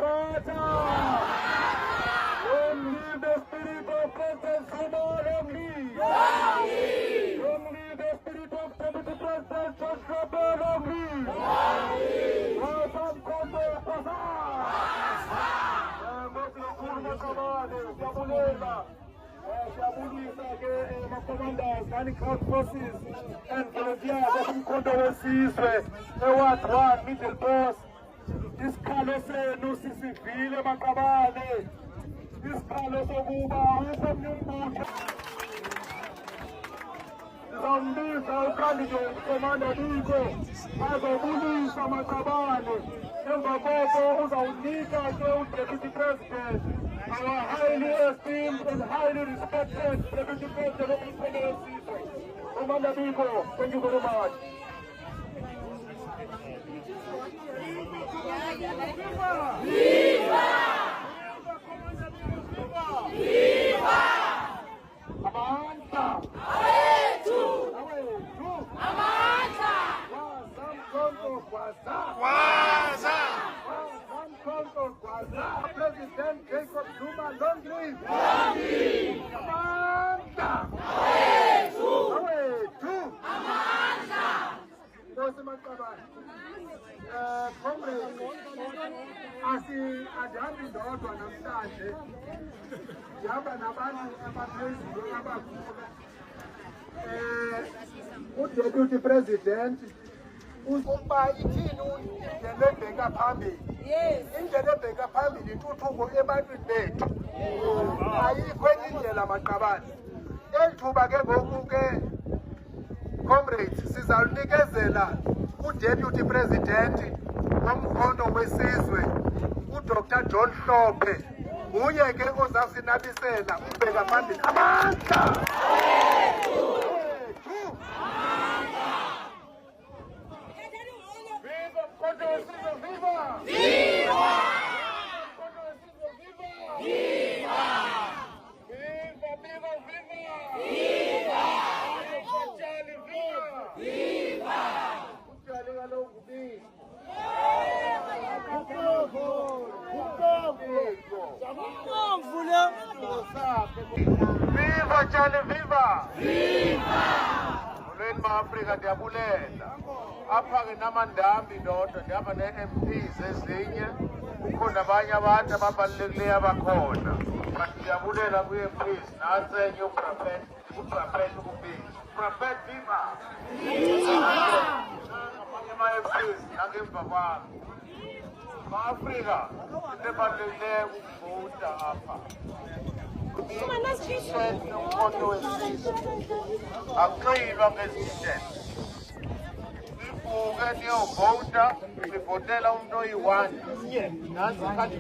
Water! Long live the spirit of President Zuma! Long live! Long live the spirit of Deputy President Joshua Bell! Long live! Welcome, Kondo Pasa! Mosi Kurma Kabade, Sabulela, Sabulisa, Commanders, Anti-Crowd Forces, and volunteers of Kondo Wesizwe, Ewat One, Middle Boss, Isikalo senu sisivile Makabane, isikalo sokuba usemnyumbutho. Sizambiza ucandidate Commander Biko azobulisa Makabane. Emva koko uzawunika ke uDeputy President, our highly esteemed and highly respected Deputy President of the Federation. Commander Biko, thank you very much. Viva! Viva! Amanta! Awetu! Amanta! President Jacob Zuma, long live! Long live! Amanta! Awetu! Amanta! Comrade, asihambi ndodwa namhlanje, ndihamba nabantu abaphezulu abakhulu. uDeputy President ukuba ithini indlela ebheka phambili. Indlela ebheka phambili intuthuko ebantwini bethu. Ayikho enye indlela maqabane. Elithuba ke ngoku ke comrades sizawunikezela uDeputy President womkhondo wesizwe uDr. John Hlophe. Uye ke ozasinabisela ubheka phambili amandla. Viva Charlie, viva! Viva! Molweni ma-Afrika ndiyabulela. Apha ke namandambi ndodwa ndihamba ne-MPs ezinye. Kukhona abanye abantu ababalulekileyo abakhona. But ndiyabulela kwi-MPs nantsi enye uPraphet ukubili. Praphet viva! Viva! Abanye ama-MPs nangemva kwami. Ma-Afrika into ebalulekileyo ukuvota apha. Umkhondo wesizwe akuxilwa ngezindlela. Ibuke niyovota nivotela umuntu oyi-1 nansi ikhadi.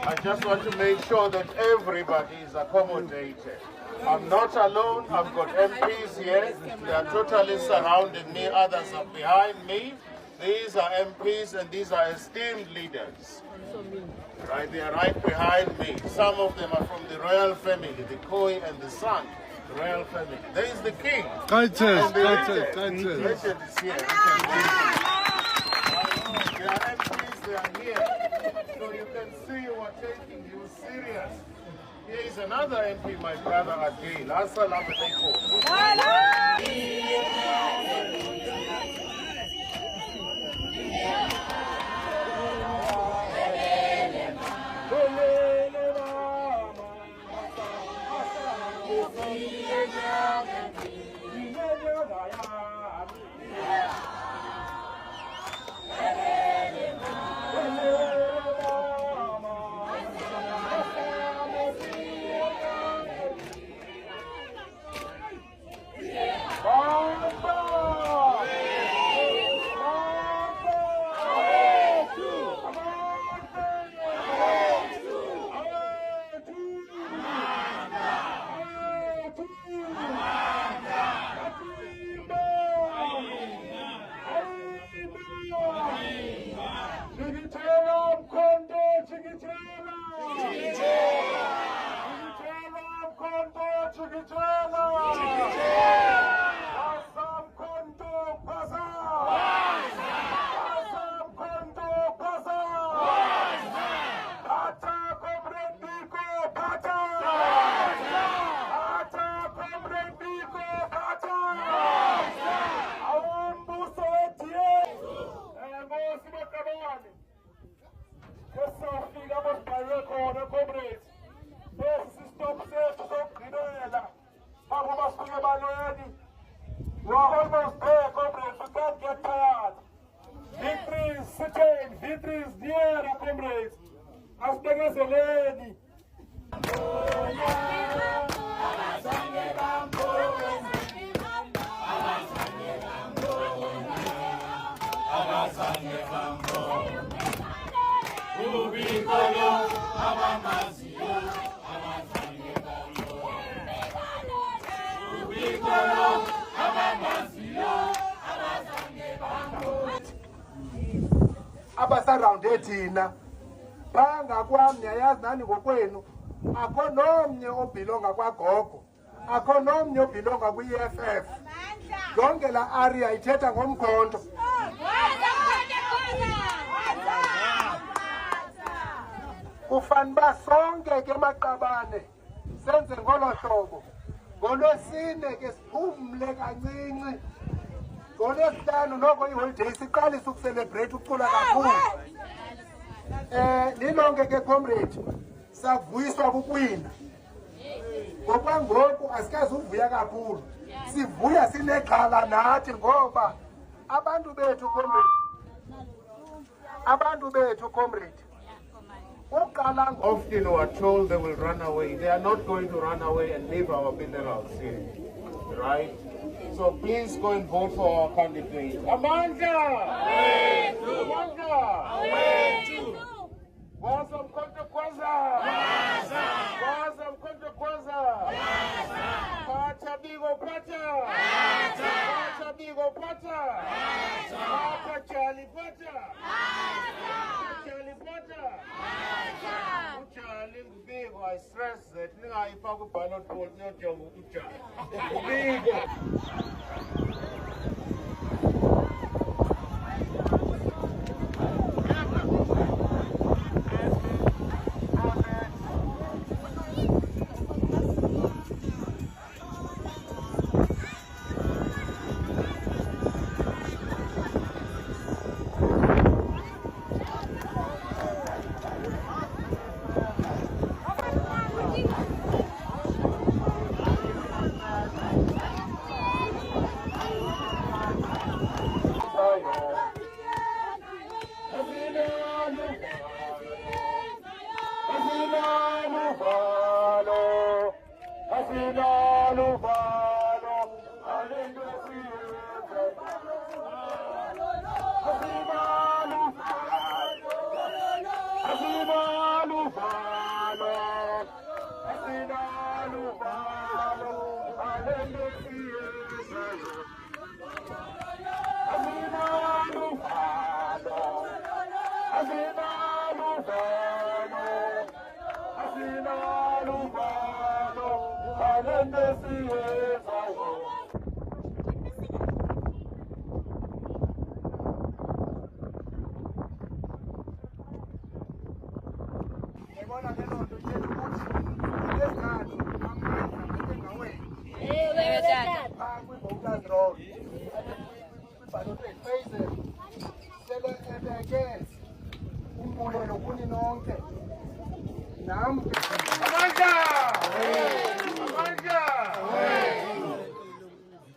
I just want to make sure that everybody is accommodated. I'm not alone. I've got MPs here. They are totally surrounding me. Others are behind me. These are MPs and these are esteemed leaders. Right, they are right behind me. Some of them are from the royal family, the Koi and the son, the royal family. There is the king. Legend is here. They are MPs, they are here. So you can see we're taking you serious. Here is another MP, my brother Adil. Assalamu comrades. Asibekezeleni. Abasarawunde thina phanga kwam niyayazi nani ngokwenu akho nomnye obhilonga kwagogo akho nomnye obhilonga kwi-EFF yonke la area ithetha ngomkhonto kufana uba sonke ke maqabane senze ngolo hlobo ngolwesine ke siphumle kancinci ngolwesihlanu noko iholiday siqalise ukuselebrate ukucula kakhulu nilonke ke comrade savuyiswa kukwina ngokwangoku asikazi uvuya kakhulu sivuya sinexhala nathi ngoba abantu bethu comrade often we are told they will run away. They are not going to run away and leave our minerals here, right? So please go and vote for our candidate. Amanda! Amanda! Waza mkonto kwanza! Waza mkonto kwanza! Pata bigo pata! Pata bigo pata! Pata chali pata! Chali pata! Uchali bigo, I stress that ninga ipaku ballot poll nyojongo uchali. Bigo!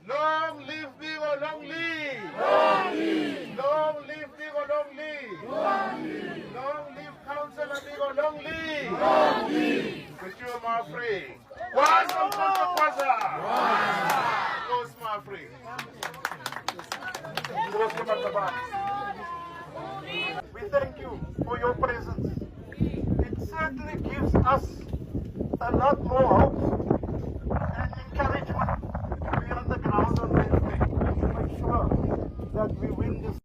Long live Bigo, long live! Long live! Long live Bigo, long live! Long live! Long live Councillor Bigo, long live! Long live! Monsieur Mafrey! Waza mkonto kwanza! Waza! Mafrey! We thank you for your presence. It certainly gives us a lot more hope and encouragement to be on the ground on Wednesday to make sure that we